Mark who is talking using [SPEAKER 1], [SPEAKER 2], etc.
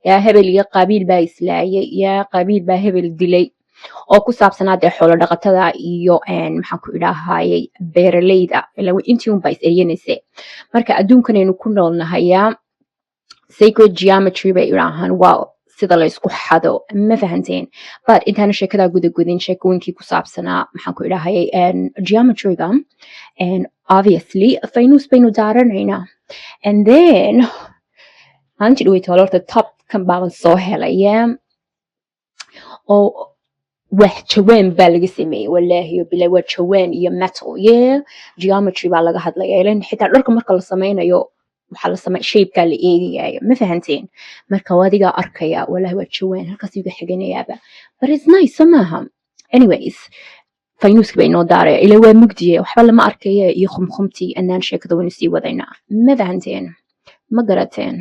[SPEAKER 1] يا هبل يا قابيل با إسلاعي يا قابيل با هبل دلي oo ku saabsanaa dee xoolo dhaqatada iyo maxaan ku idhaahayay beeralayda ilaa intii unbaa is eryanayse marka adduunkanaynu ku noolnahayaa sacred geometry bay idhaahaan waa sida la isku xado ma fahanteen but intaana sheekadaa gudagudin sheekooyinkii ku saabsanaa maxaan ku idhaahayay geometryga and obviously faynuus baynu daaranaynaa and then maalintii dhaweyta horta topkan baaban soo helaya oo wax jawaan baa laga sameeyay wallaahi bilaa waa jawaan iyo metal yeah geometry baa laga hadlayaa ilaan xitaa dharka marka la sameynayo waxaa la sameey shape-ka la eegayaa ma fahanteen marka wadiga arkaya wallaahi waa jawaan halkaas iga xiganayaaba but it's nice somehow anyways faynuuska bay noo daaraya ilaa waa mugdiye waxba lama arkaya iyo khumkhumtii anaan sheekada waynu sii wadaynaa ma fahanteen ma garateen